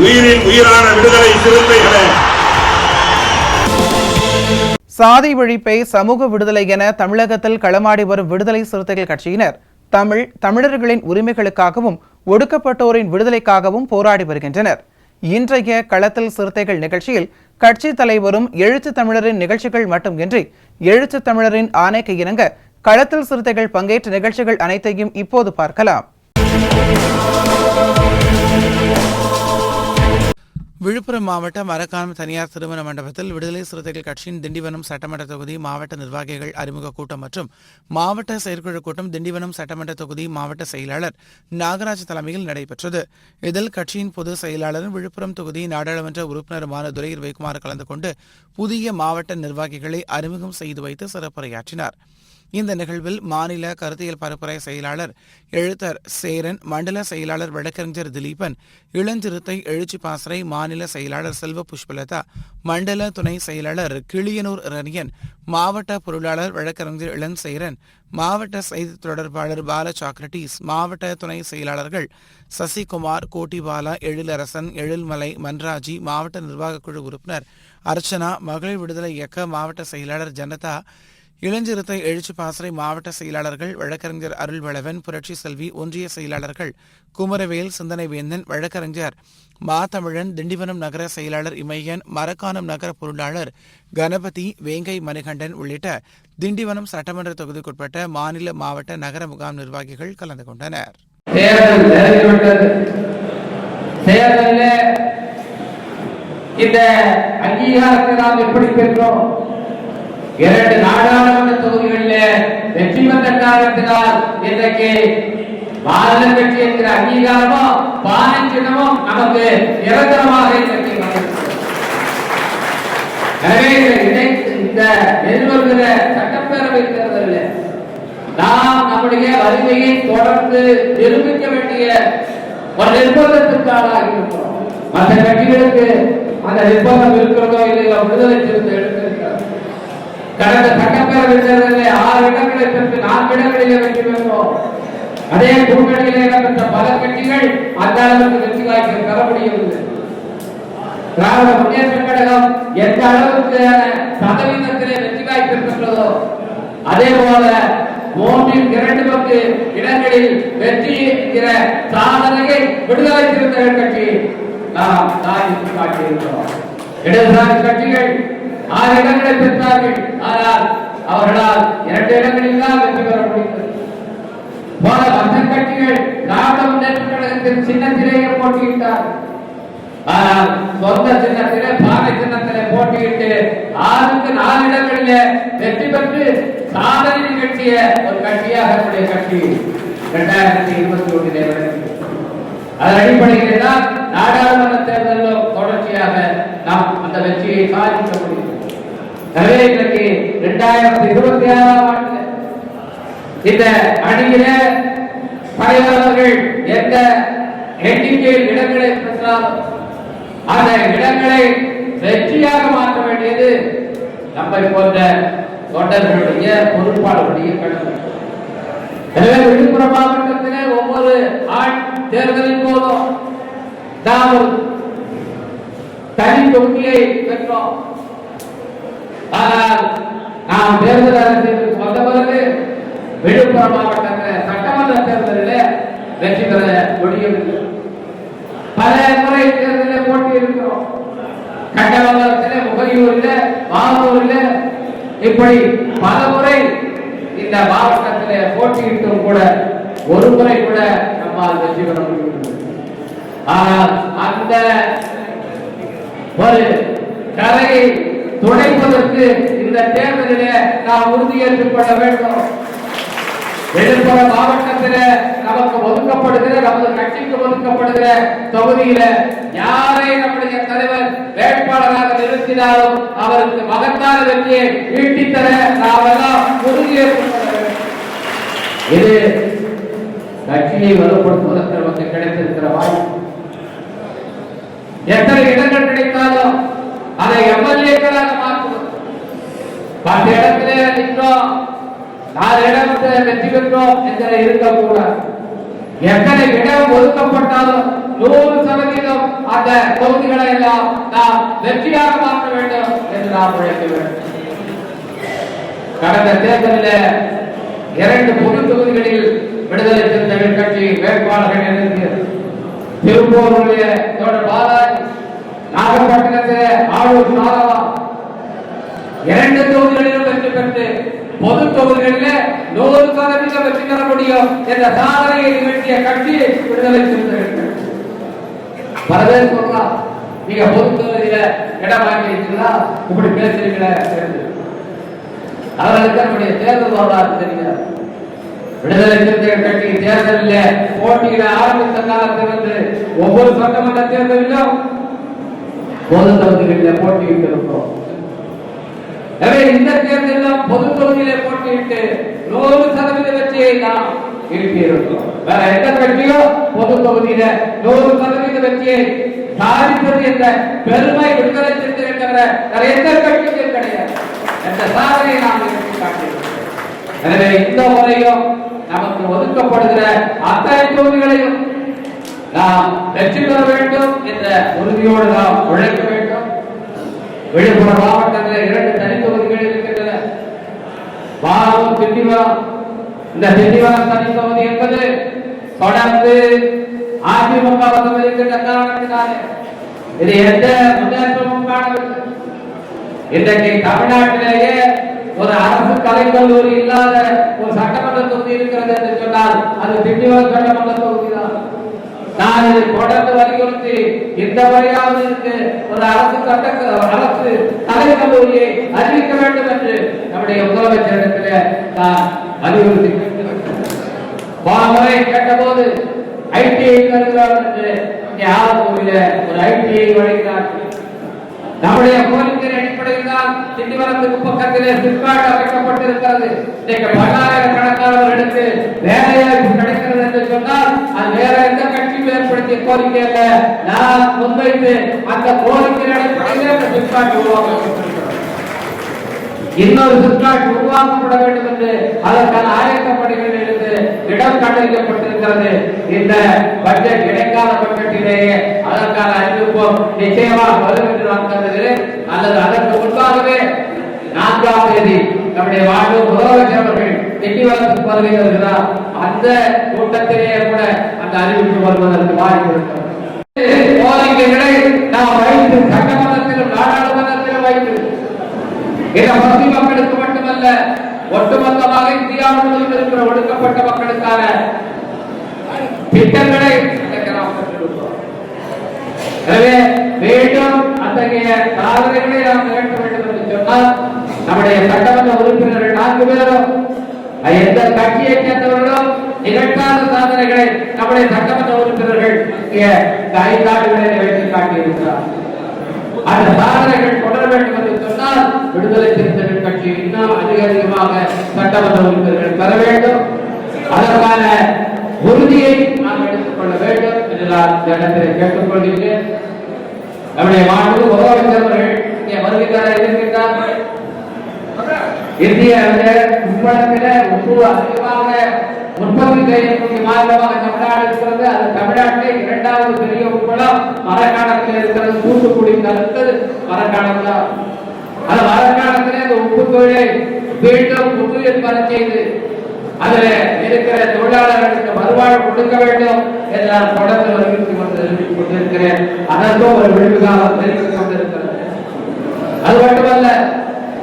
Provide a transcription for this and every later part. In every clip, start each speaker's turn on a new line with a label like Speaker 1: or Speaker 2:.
Speaker 1: உயிரின் உயிரான விடுதலை சிறுத்தைகளே,
Speaker 2: சாதி ஒழிப்பை சமூக விடுதலை என தமிழகத்தில் களமாடி வரும் விடுதலை சிறுத்தைகள் கட்சியினர் தமிழர்களின் உரிமைகளுக்காகவும் ஒடுக்கப்பட்டோரின் விடுதலைக்காகவும் போராடி வருகின்றனர். இன்றைய களத்தில் சிறுத்தைகள் நிகழ்ச்சியில் கட்சி தலைவரும் எழுத்து தமிழரின் நிகழ்ச்சிகள் மட்டுமின்றி எழுத்து தமிழரின் ஆணைக்கு இணங்க களத்தில் சிறுத்தைகள் பங்கேற்ற நிகழ்ச்சிகள் அனைத்தையும் இப்போது பார்க்கலாம். விழுப்புரம் மாவட்ட மரக்காணம் தனியார் திருமண மண்டபத்தில் விடுதலை சிறுத்தைகள் கட்சியின் திண்டிவனம் சட்டமன்ற தொகுதி மாவட்ட நிர்வாகிகள் அறிமுக கூட்டம் மற்றும் மாவட்ட செயற்குழு கூட்டம் திண்டிவனம் சட்டமன்ற தொகுதி மாவட்ட செயலாளர் நாகராஜ் தலைமையில் நடைபெற்றது. இதில் கட்சியின் பொதுச் செயலாளரும் விழுப்புரம் தொகுதி நாடாளுமன்ற உறுப்பினருமான துரை ரவிக்குமார் கலந்து கொண்டு புதிய மாவட்ட நிர்வாகிகளை அறிமுகம் செய்து வைத்து சிறப்புரையாற்றினார். இந்த நிகழ்வில் மாநில கருத்தியல் பரப்புரை செயலாளர் எழுத்தர் சேரன், மண்டல செயலாளர் வழக்கறிஞர் திலீபன், இளஞ்சிறுத்தை எழுச்சி பாசறை மாநில செயலாளர் செல்வ புஷ்பலதா, மண்டல துணை செயலாளர் கிளியனூர் ரணியன், மாவட்ட பொருளாளர் வழக்கறிஞர் இளஞ்சேரன், மாவட்ட செய்தி தொடர்பாளர் பால சாக்ரட்டிஸ், மாவட்ட துணை செயலாளர்கள் சசிகுமார், கோட்டிபாலா, எழிலரசன், எழில்மலை, மன்ராஜி, மாவட்ட நிர்வாக குழு உறுப்பினர் அர்ச்சனா, மகளிர் விடுதலை இயக்க மாவட்ட செயலாளர் ஜனதா, இளஞ்சிறுத்தை எழுச்சி பாசறை மாவட்ட செயலாளர்கள் வழக்கறிஞர் அருள்வளவன், புரட்சி செல்வி, ஒன்றிய செயலாளர்கள் குமரவேல், சிந்தனை வேந்தன், வழக்கறிஞர் மாதமிழன், திண்டிவனம் நகர செயலாளர் இமையன், மரக்காணம் நகர பொருளாளர் கணபதி, வேங்கை மணிகண்டன் உள்ளிட்ட திண்டிவனம் சட்டமன்ற தொகுதிக்குட்பட்ட மாநில மாவட்ட நகர முகாம் நிர்வாகிகள் கலந்து கொண்டனர்.
Speaker 3: இந்த அங்கீகாரத்தை நாம் எப்படி பெற்றோம்? 2 நாடாளுமன்ற தொகுதிகளில் வெற்றி பெற்ற காரணத்தினால் இன்றைக்கு பாரத கட்சி என்கிற அங்கீகாரமும் பானை சின்னமும் நமக்கு நிரந்தரமாக எனவே இந்த எதிர்வருகிற சட்டப்பேரவை தேர்தலில் நாம் நம்முடைய வலிமையை தொடர்ந்து நிரூபிக்க வேண்டிய ஒரு நிர்பந்தத்திற்கு ஆளாகி இருக்கிறோம். மற்ற கட்சிகளுக்கு அந்த நிர்பந்தம் இருக்கிறதோ இல்லையோ விடுதலை சிறுத்தை எடுத்திருக்கிறது. கடந்த சட்டப்பேரவை தேர்தலில் 6 இடங்களை பெற்று 4 இடங்களிலே வெற்றி பெற்றோம். அதே கூட்டணியிலே இடம்பெற்ற பல கட்சிகள் அந்த அளவுக்கு வெற்றி வாய்ப்பை பெற முடியவில்லை. திராவிட முன்னேற்ற கழகம் எந்த அளவுக்கு சதவீதத்திலே வெற்றி வாய்ப்பு பெற்றதோ அதே போல 3/2 பங்கு இடங்களில் வெற்றி என்கிற சாதனையை விடுதலை சிறுத்தைகள் கட்சி நாம் சாதித்து காட்டியிருக்கிறோம். இடதுசாரி கட்சிகள் 6 இடங்களை பெற்றார்கள். ஆனால் அவர்களால் 2 இடங்களில் தான் வெற்றி பெற முடிந்தது. போல மற்ற கட்சிகள் திராவிட முன்னேற்ற கழகத்தின் சின்னத்திலேயே போட்டியிட்டார்கள். ஆனால் சொந்த சின்னத்திலே பானை சின்னத்திலே போட்டியிட்டு 6க்கு 4 இடங்களிலே வெற்றி பெற்று சாதனை நிகழ்த்திய ஒரு கட்சியாக நம்முடைய கட்சி 2021 அதன் அடிப்படையில் தான் நாடாளுமன்ற தேர்தலிலும் தொடர்ச்சியாக நாம் அந்த வெற்றியை சாதிக்க முடியும். எனவே இன்றைக்கு 2026ஆம் ஆண்டு இந்த அணியில தலைவர்கள் எந்த எண்ணிக்கையில் இடங்களை பெற்றாலும் அந்த இடங்களை வெற்றியாக மாற்ற வேண்டியது நம்மை போன்ற தொண்டர்களுடைய பொறுப்பாளர்களுடைய கடமை. எனவே விழுப்புரம் மாவட்டத்திலே ஒவ்வொரு தேர்தலின் போதும் நாம் ஒரு தனி தொகுதியை பெற்றோம். ஆனால் நாம் தேர்தல் அரசியலுக்கு வந்த பிறகு விழுப்புரம் மாவட்டத்தில் சட்டமன்ற தேர்தலில் வெற்றி பெற முடியவில்லை. பல முறை தேர்தலில் போட்டி இருக்கிறோம். கட்டமங்கலத்தில், முகையூரில், மாவூரில் இப்படி பல முறை இந்த மாவட்டத்தில் போட்டியிட்டும் கூட ஒரு முறை கூட நம்மால் வெற்றி பெற முடியவில்லை. ஆனால் அந்த ஒரு கரையை துடைப்பதற்கு இந்த தேர்தலில் நாம் உறுதியேற்றுக் கொள்ள வேண்டும். விழுப்புர மாவட்டத்தில் நமக்கு ஒதுக்கப்படுகிற நமது கட்சிக்கு ஒதுக்கப்படுகிற தொகுதியில யாரை நம்முடைய தலைவர் வேட்பாளராக நிறுத்தினாலும் அவருக்கு மகத்தான வெற்றியை ஈட்டித்தர நாமெல்லாம் உறுதியேற்க வேண்டும். இது கட்சியை வலுப்படுத்துவதற்கு நமக்கு கிடைத்திருக்கிற வாய்ப்பு. எத்தனை இடங்கள் கிடைத்தாலும் அதை எம்எல்ஏக்களாக மாற்றுவது. 10 இடத்திலே நின்றோம், 4 இடத்தை வெற்றி பெற்றோம் என்ற இருக்கக்கூடாது. எத்தனை இடம் ஒதுக்கப்பட்டாலும் 100% அந்த தொகுதிகளை எல்லாம் நாம் வெற்றியாக மாற்ற வேண்டும் என்று நாம் உழைக்க வேண்டும். கடந்த தேர்தலில் 2 பொது தொகுதிகளில் விடுதலை சிறுத்தைகள் கட்சி வேட்பாளர்கள் நிறுத்தியது. திருப்பூருடைய தோழர் பாலாஜி, நாகப்பட்டினத்திலே ஆளூர் சாரவா 2 தொகுதிகளிலும் வெற்றி பெற்று பொது தொகுதிகளில் 100% வெற்றி பெற முடியும் என்ற சாதனையை நிகழ்த்திய கட்சி விடுதலை சிறுத்தைகள். பல பேர் சொல்லலாம், நீங்க பொது தொகுதியில இடம் வாங்கியிருக்கீங்களா, இப்படி பேசுறீங்களா? அவர்களுக்கு நம்முடைய தேர்தல் வரலாறு தெரியாது. விடுதலை சிறுத்தைகள் கட்சி தேர்தலில் போட்டியிட ஆரம்பித்த காலத்திலிருந்து ஒவ்வொரு சட்டமன்ற தேர்தலிலும் பொது தொகுதிகளில் போட்டியிட்டிருக்கிறோம். எனவே இந்த தேர்தலிலும் பொது தொகுதியிலே போட்டியிட்டு 100% வெற்றியை நாம் ஈட்டியிருக்கிறோம். வேற எந்த கட்சியும் பொது தொகுதியில 100% வெற்றியை சாதிப்பது என்ற பெருமை விடுதலை சிறுத்தைகள் தவிர வேற எந்த கட்சியும் கிடையாது என்ற சாதனையை நாம் காட்டியிருக்கிறோம். எனவே இந்த முறையும் நமக்கு ஒதுக்கப்படுகிற அத்தனை தொகுதிகளையும் நாம் வெற்றி பெற வேண்டும் என்ற உறுதியோடு நாம் உழைக்க வேண்டும். விழுப்புரம் மாவட்டத்தில் 2 தனி தொகுதிகள் இருக்கின்றன, வாரம், திண்டிவனம். இந்த திண்டிவனம் தனி தொகுதி என்பது தொடர்ந்து அதிமுக வசம் இருக்கின்ற காரணத்தினாலே இது எந்த முன்னேற்றமும் காணவில்லை. இன்றைக்கு தமிழ்நாட்டிலேயே ஒரு அரசு கலைக்கல்லூரி இல்லாத ஒரு சட்டமன்ற தொகுதி இருக்கிறது என்று சொன்னால் அது திண்டிவனம் சட்டமன்ற தொகுதி தான். நான் இதை தொடர்ந்து வலியுறுத்தி இந்த முறையாவது ஒரு அரசு கலைக்கல்லூரியை அறிவிக்க வேண்டும் என்று நம்முடைய முதலமைச்சரிடத்தில் நான் வலியுறுத்தி கேட்டபோது ஐடிஐ தருகிறார் என்று ஆலத்தூரில் ஒரு ஐடிஐ வழங்கினார்கள். நம்முடைய கோரிக்கை அடிப்படையில் தான் திண்டிவனத்துக்கு பக்கத்திலே சிப்காட் அமைக்கப்பட்டிருக்கிறது. இன்றைக்கு பல்லாயிரக்கணக்கானவர்களுக்கு வேலைவாய்ப்பு கிடைக்கிறது என்று சொன்னால் அது வேற எந்த கட்சியும் ஏற்படுத்திய கோரிக்கை அல்ல. நான் முன்வைத்து அந்த கோரிக்கை அடிப்படையில் அந்த சிப்காட் உருவாக்கப்பட்டிருக்கிறது. இன்னொரு சிப்காட் உருவாக்கப்பட வேண்டும் என்று அதற்கான ஆயத்த பணிகள் இருந்து இடம் கண்டறியப்பட்டிருக்கிறது. இந்த பட்ஜெட் இடைக்கால பட்ஜெட்டிலேயே அதற்கான அறிவிப்பும் நிச்சயமாக வரும் என்று நான் கருதுகிறேன். அல்லது அதற்கு முன்பாகவே 4ஆம் தேதி நம்முடைய வாழ்வு முதலமைச்சர் அவர்கள் திண்டிவனத்துக்கு வருகை தருகிறார். அந்த கூட்டத்திலேயே கூட அந்த அறிவிப்பு வருவதற்கு வாய்ப்பு இருக்கிறது. கோரிக்கைகளை நாம் வைத்து சட்டமன்றத்திலும் நாடாளுமன்றத்திலும் வைத்து இந்த பகுதி மக்களுக்கு மட்டுமல்ல ஒட்டுமொத்தமாக இந்தியா முழுவதும் இருக்கிற ஒடுக்கப்பட்ட மக்களுக்கான திட்டங்களை எனவே மீண்டும் அத்தகைய சாதனைகளை நாம் நிகழ்த்த வேண்டும் என்று சொன்னால் நம்முடைய சட்டமன்ற உறுப்பினர்கள் 4 பேரும் எந்த கட்சியை சேர்ந்தவர்களும் நிகழ்த்தாத சாதனைகளை நம்முடைய சட்டமன்ற உறுப்பினர்கள் 5 ஆண்டுகளை நிகழ்த்தி காட்டியிருக்கிறார். அந்த சாதனைகள் தொடர வேண்டும் என்று சொன்னால் விடுதலை சிறுத்தைகள் கட்சி இன்னும் அதிகமாக சட்டமன்ற உறுப்பினர்கள் பெற வேண்டும். அதற்கான உறுதியை நாம் எடுத்துக் கொள்ள வேண்டும் என்று நான் இந்த இடத்திலே கேட்டுக் கொள்கிறேன். நம்முடைய மாநில முதலமைச்சர் அவர்கள் இங்கே வருகிறார் இருக்கின்றார். இந்திய உட்படத்தில் உப்பு அதிகமாக உற்பத்தி செய்யக்கூடிய மாநிலமாக தமிழ்நாடு இருக்கிறது. அது தமிழ்நாட்டிலே 2வது பெரிய உட்படம் மரக்காணத்தில் இருக்கிறது. தூத்துக்குடி அடுத்தது மரக்காணம் தான். அந்த மரக்காணத்திலே அந்த உப்பு தொழிலை மீண்டும் புத்துயிர் பெற செய்து அதில் இருக்கிற தொழிலாளர்களுக்கு வருவாய் கொடுக்க வேண்டும் என்று நான் தொடர்ந்து வலியுறுத்தி கொண்டிருக்கிறேன். அதற்கும் ஒரு விழிப்பு காலம் தெரிவித்துக் கொண்டிருக்கிறது. அது மட்டுமல்ல,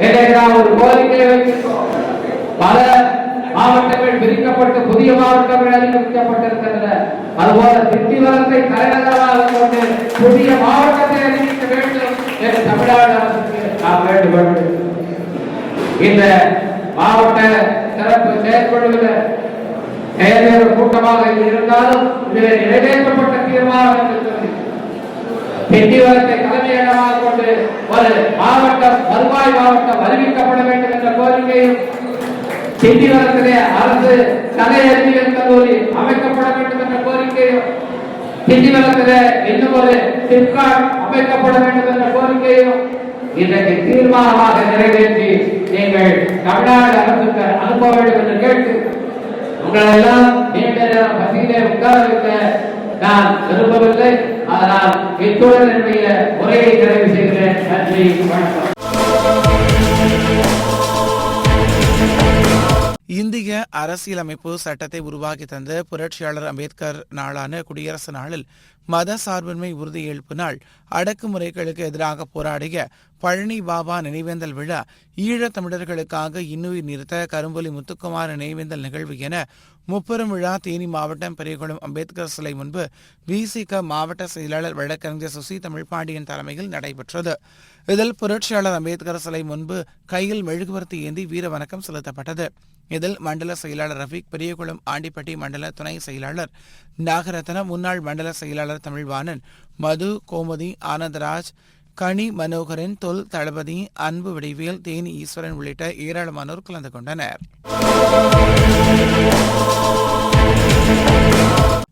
Speaker 3: இன்றைக்கு நாம் ஒரு கோரிக்கையை வைத்திருக்கிறோம். பல மாவட்டங்கள் பிரிக்கப்பட்டு புதிய மாவட்டங்கள் அறிவிக்கப்பட்டிருக்கின்றன. அதுபோல திண்டிவனத்தை தலைநகராக கொண்டு புதிய மாவட்டத்தை அறிவிக்க வேண்டும் என்று தமிழ்நாடு அரசுக்கு நாம் வேண்டுகோள். இந்த மாவட்ட சிறப்பு செயற்குழுவில் பெயர் கூட்டமாக இருந்தாலும் இதில் நிறைவேற்றப்பட்ட தீர்மானம் இருக்கிறது. திண்டிவனத்தை தலைமையிடமாக கொண்டு ஒரு மாவட்டம், வருவாய் மாவட்டம் அறிவிக்கப்பட வேண்டும் என்ற கோரிக்கையும், திண்டிவனத்திலே அரசு கலை அறிவியல் கல்லூரி அமைக்கப்பட வேண்டும் என்ற கோரிக்கையும், திண்டிவனத்திலே இன்னும் ஒரு சிப்காட் அமைக்கப்பட வேண்டும் என்ற கோரிக்கையும் இன்றைக்கு தீர்மானமாக நிறைவேற்றி நீங்கள் தமிழ்நாடு அரசுக்கு அனுப்ப வேண்டும் என்று கேட்டு உங்களெல்லாம் நீண்ட நேரம் பசியிலே உட்கார வைக்க நான் விரும்பவில்லை. அதனால் இத்துடன் என்னுடைய உரையை நிறைவு செய்கிறேன். நன்றி, வணக்கம்.
Speaker 2: இந்திய அரசியலமைப்பு சட்டத்தை உருவாக்கி தந்த புரட்சியாளர் அம்பேத்கர் நாளான குடியரசு நாளில் மத சார்பின்மை உறுதியேற்பு நாள், அடக்குமுறைகளுக்கு எதிராக போராடிய பழனி பாபா நினைவேந்தல் விழா, ஈழத் தமிழர்களுக்காக இன்னுயிர் நிறுத்த கரும்புலி முத்துக்குமார் நினைவேந்தல் நிகழ்வு என முப்பெரும் விழா தேனி மாவட்டம் பெரியகுளம் அம்பேத்கர் சிலை முன்பு விசிக மாவட்ட செயலாளர் வழக்கறிஞர் சுசி தமிழ்பாண்டியன் தலைமையில் நடைபெற்றது. இதில் புரட்சியாளர் அம்பேத்கர் சிலை முன்பு கையில் மெழுகுவர்த்தி ஏந்தி வீர வணக்கம் செலுத்தப்பட்டது. இதில் மண்டல செயலாளர் ரஃபீக், பெரியகுளம் ஆண்டிப்பட்டி மண்டல துணை செயலாளர் நாகரத்னம், முன்னாள் மண்டல செயலாளர் தமிழ்வாணன், மது, கோமதி, ஆனந்தராஜ், கனி மனோகரன், தொல் தளபதி, அன்பு வடிவேல், தேனி ஈஸ்வரன் உள்ளிட்ட ஏராளமானோர் கலந்து கொண்டனர்.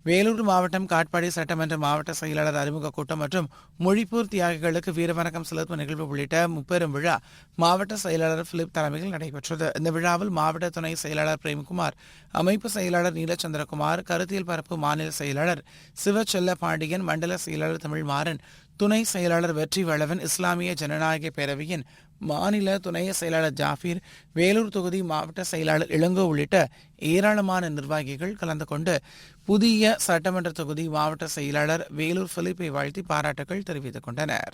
Speaker 2: வேலூர் மாவட்டம் காட்பாடி சட்டமன்ற மாவட்ட செயலாளர் அறிமுக கூட்டம் மற்றும் மொழிப்பூர் தியாகிகளுக்கு வீரவணக்கம் செலுத்தும் நிகழ்வு உள்ளிட்ட முப்பெரும் விழா மாவட்ட செயலாளர் பிலிப் தலைமையில் நடைபெற்றது. இந்த விழாவில் மாவட்ட துணை செயலாளர் பிரேம்குமார், அமைப்பு செயலாளர் நீலச்சந்திரகுமார், கருத்தியல் பரப்பு மாநில செயலாளர் சிவச்செல்ல பாண்டியன், மண்டல செயலாளர் தமிழ்மாறன், துணை செயலாளர் வெற்றி வளவன், இஸ்லாமிய ஜனநாயக பேரவையின் மாநில துணை செயலாளர் ஜாபீர், வேலூர் தொகுதி மாவட்ட செயலாளர் இளங்கோ உள்ளிட்ட ஏராளமான நிர்வாகிகள் கலந்து கொண்டு புதிய சட்டமன்ற தொகுதி மாவட்ட செயலாளர் வேலூர் பிலிப்பை வாழ்த்தி பாராட்டுகள் தெரிவித்துக் கொண்டனர்.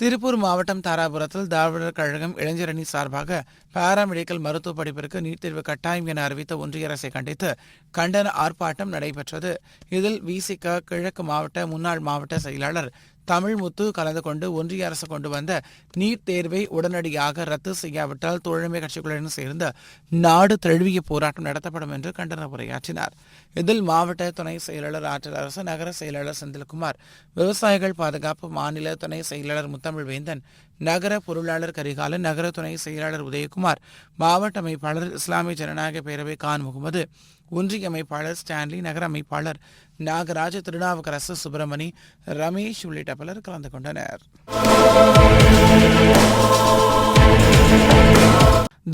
Speaker 2: திருப்பூர் மாவட்டம் தாராபுரத்தில் திராவிடர் கழகம் இளைஞரணி சார்பாக பாராமெடிக்கல் மருத்துவ படிப்பிற்கு நீட் தேர்வு கட்டாயம் என அறிவித்த ஒன்றிய அரசை கண்டித்து கண்டன ஆர்ப்பாட்டம் நடைபெற்றது. இதில் விசிக கிழக்கு மாவட்ட முன்னாள் மாவட்ட செயலாளர் தமிழ்முத்து கலந்து கொண்டு ஒன்றிய அரசு கொண்டு வந்த நீட் தேர்வை உடனடியாக ரத்து செய்யாவிட்டால் தோழமை கட்சிகளுடன் சேர்ந்து நாடு தழுவிய போராட்டம் நடத்தப்படும் என்று கண்டன உரையாற்றினார். இதில் மாவட்ட துணை செயலாளர் ஆற்றல் அரசு, நகர செயலாளர் செந்தில்குமார், விவசாயிகள் பாதுகாப்பு மாநில துணை செயலாளர் முத்தமிழ் வேந்தன், நகர பொருளாளர் கரிகாலன், நகர துணை செயலாளர் உதயகுமார், மாவட்ட அமைப்பாளர் இஸ்லாமிய ஜனநாயக பேரவை கான் முகமது, ஒன்றிய அமைப்பாளர் ஸ்டான்லி, நகர அமைப்பாளர் நாகராஜ், திருநாவுக்கரசு, சுப்பிரமணி, ரமேஷ் உள்ளிட்ட பலர் கலந்து கொண்டனர்.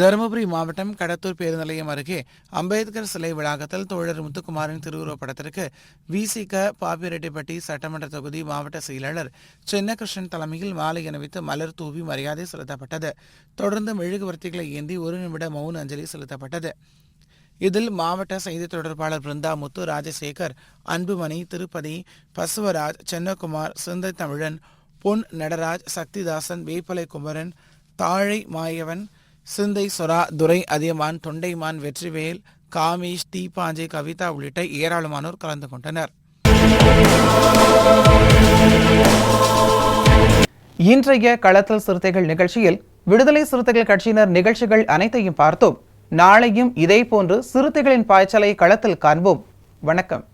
Speaker 2: தருமபுரி மாவட்டம் கடத்தூர் பேருந்து நிலையம் அருகே அம்பேத்கர் சிலை வளாகத்தில் தோழர் முத்துக்குமாரின் திருவுருவப் படத்திற்கு விசிக பாப்பிரெட்டிப்பட்டி சட்டமன்ற தொகுதி மாவட்ட செயலாளர் சின்னகிருஷ்ணன் தலைமையில் மாலை அணிவித்து மலர் தூவி மரியாதை செலுத்தப்பட்டது. தொடர்ந்து மெழுகுவர்த்திகளை ஏந்தி 1 நிமிட மௌன அஞ்சலி செலுத்தப்பட்டது. இதில் மாவட்ட செய்தி தொடர்பாளர் பிருந்தா முத்து, ராஜசேகர், அன்புமணி, திருப்பதி, பசுவராஜ், சென்னகுமார், சிந்தை தமிழன், பொன் நடராஜ், சக்திதாசன், வேப்பலை குமரன், தாழை மாயவன், சிந்தை சொரா, துரை அதியமான், தொண்டைமான், வெற்றிவேல், காமேஷ், தீபாஞ்சை, கவிதா உள்ளிட்ட ஏராளமானோர் கலந்து கொண்டனர்.
Speaker 4: இன்றைய களத்தல் சிறுத்தைகள் நிகழ்ச்சியில் விடுதலை சிறுத்தைகள் கட்சியினர் நிகழ்ச்சிகள் அனைத்தையும் பார்த்தோம். நாளையும் இதேபோன்று சிறுத்தைகளின் பாய்ச்சலை களத்தில் காண்போம். வணக்கம்.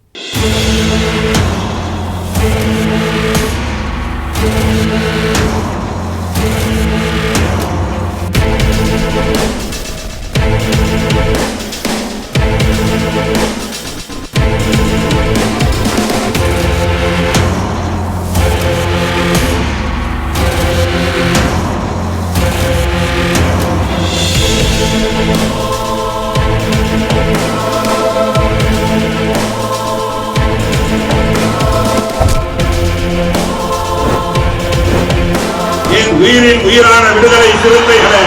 Speaker 1: உயிரின் உயிரான விடுதலை சிறுத்தைகளே,